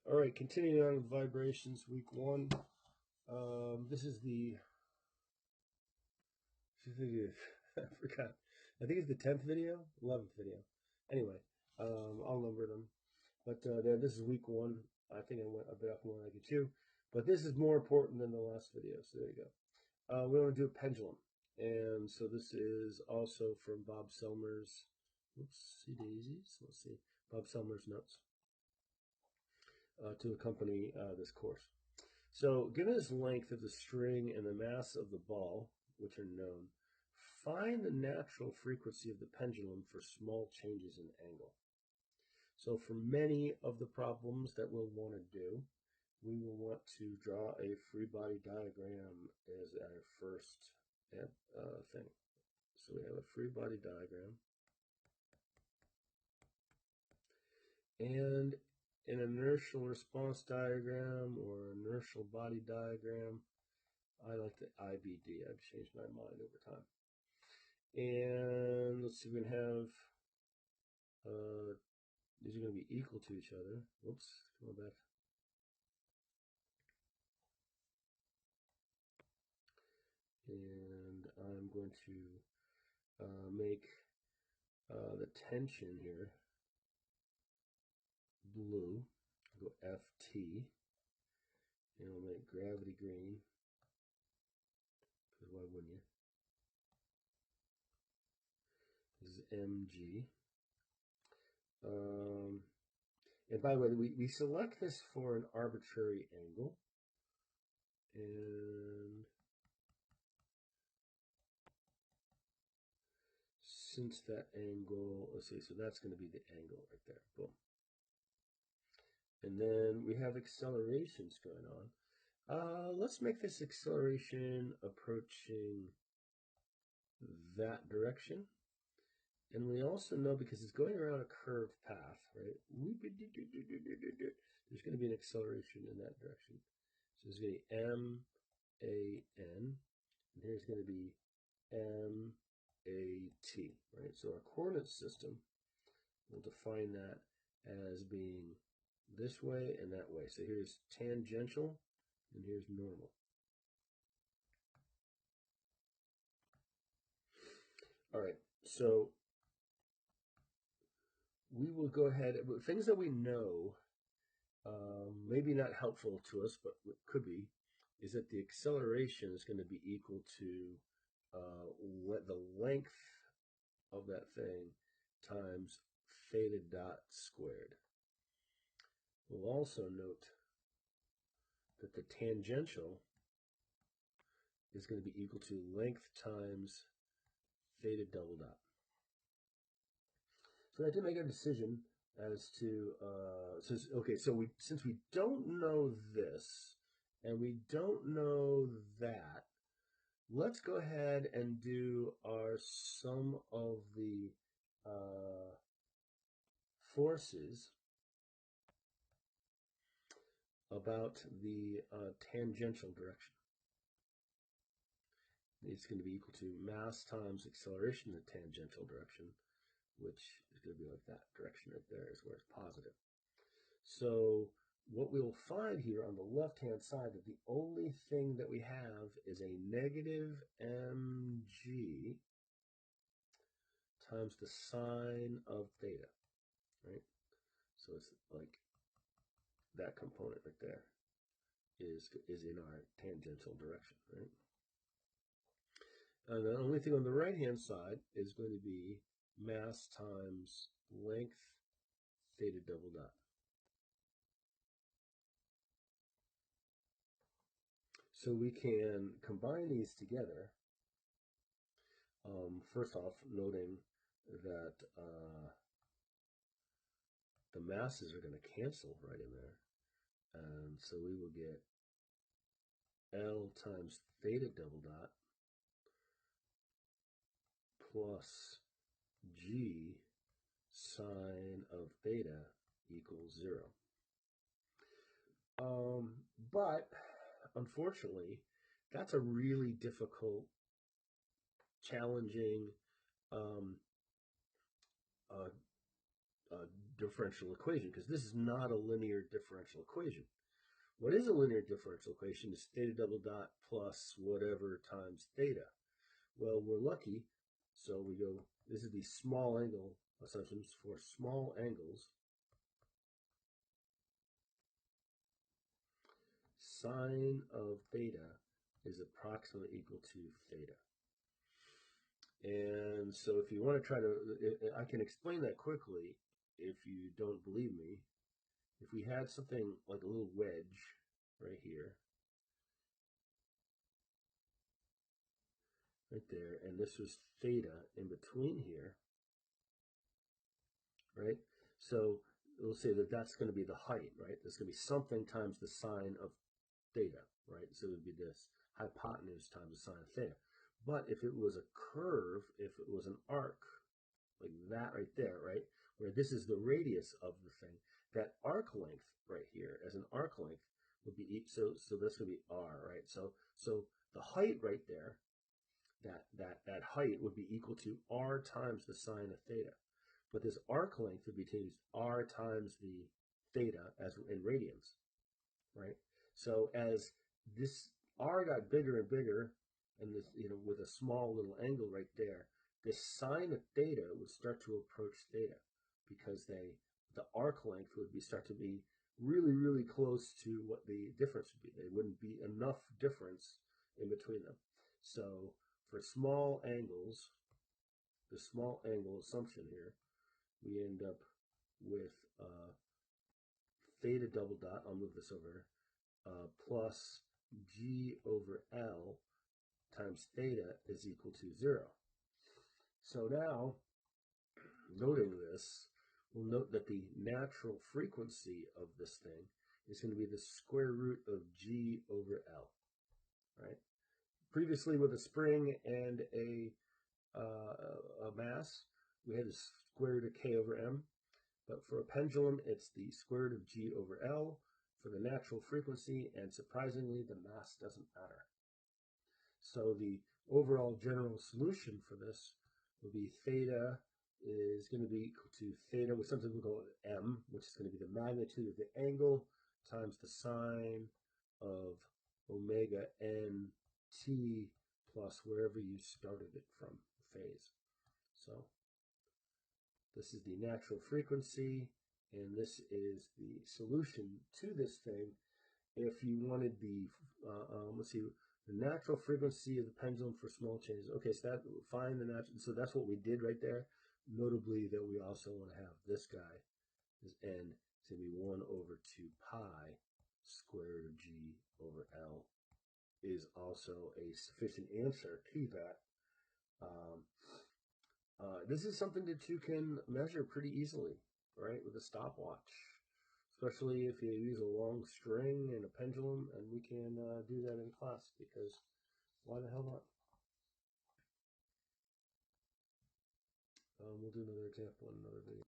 All right, continuing on with vibrations, week one. This is the, I forgot. I think it's the 10th video, 11th video. Anyway, I'll number them. But this is week one. I think I went a bit up more like it too. But this is more important than the last video, so there you go. We want to do a pendulum. And so this is also from Bob Selmer's, oopsie daisies, let's see, Bob Selmer's notes to accompany this course. So given this length of the string and the mass of the ball, which are known, find the natural frequency of the pendulum for small changes in angle. So for many of the problems that we'll want to do, we will want to draw a free body diagram as our first thing. So we have a free body diagram. And an inertial response diagram or inertial body diagram. I like the IBD. I've changed my mind over time. And let's see, we can have, these are going to be equal to each other. Whoops, come on back. And I'm going to make the tension here blue. I'll go FT. And I'll make gravity green. Because why wouldn't you? This is MG. And by the way, we select this for an arbitrary angle. And since that angle, let's see, so that's going to be the angle right there. Boom. And then we have accelerations going on. Let's make this acceleration approaching that direction. And we also know, because it's going around a curved path, right? There's going to be an acceleration in that direction. So there's going to be M-A-N, and here's going to be M-A-T, right? So our coordinate system will define that as being this way and that way. So here's tangential, and here's normal. All right, so we will go ahead, things that we know, maybe not helpful to us, but what could be, is that the acceleration is going to be equal to the length of that thing times theta dot squared. We'll also note that the tangential is going to be equal to length times theta double dot. So I did make a decision as to, since we don't know this and we don't know that, let's go ahead and do our sum of the forces about the tangential direction. It's going to be equal to mass times acceleration in the tangential direction, which is going to be like that direction right there is where it's positive. So what we'll find here on the left-hand side, that the only thing that we have is a negative mg times the sine of theta, right? So it's like that component right there is in our tangential direction, right? And the only thing on the right-hand side is going to be mass times length theta double dot. So we can combine these together. First off, noting that the masses are going to cancel right in there. And so we will get L times theta double dot plus G sine of theta equals 0. But unfortunately, that's a really difficult, challenging differential equation, because this is not a linear differential equation. What is a linear differential equation is theta double dot plus whatever times theta. Well, we're lucky, so we go, this is the small angle assumptions for small angles. Sine of theta is approximately equal to theta. And so if you want to try to, I can explain that quickly if you don't believe me. If we had something like a little wedge right here, right there, and this was theta in between here, right? So we'll say that that's going to be the height, right? There's going to be something times the sine of theta, right? So it would be this hypotenuse times the sine of theta. But if it was a curve, if it was an arc, like that right there, right? Where this is the radius of the thing, that arc length right here as an arc length would be, so that's going to be r, right? So the height right there, that height would be equal to r times the sine of theta. But this arc length would be used r times the theta as in radians, right? So as this r got bigger and bigger, and this, with a small little angle right there, the sine of theta would start to approach theta, because the arc length would start to be really, really close to what the difference would be. There wouldn't be enough difference in between them. So for small angles, the small angle assumption here, we end up with theta double dot, I'll move this over, plus g over L times theta is equal to 0. So now, noting this, we'll note that the natural frequency of this thing is going to be the square root of g over L, right? Previously, with a spring and a mass, we had the square root of k over m. But for a pendulum, it's the square root of g over L for the natural frequency, and surprisingly, the mass doesn't matter. So the overall general solution for this will be theta is going to be equal to theta with something we'll call m, which is going to be the magnitude of the angle times the sine of omega n t plus wherever you started it from, phase. So this is the natural frequency, and this is the solution to this thing. If you wanted the, let's see, the natural frequency of the pendulum for small changes. Okay, so that, find the natural, so that's what we did right there. Notably that we also want to have this guy, this n, is going to be 1 over 2 pi square root of g over L is also a sufficient answer to that. This is something that you can measure pretty easily, right, with a stopwatch, especially if you use a long string and a pendulum, and we can do that in class, because why the hell not? We'll do another example in another video.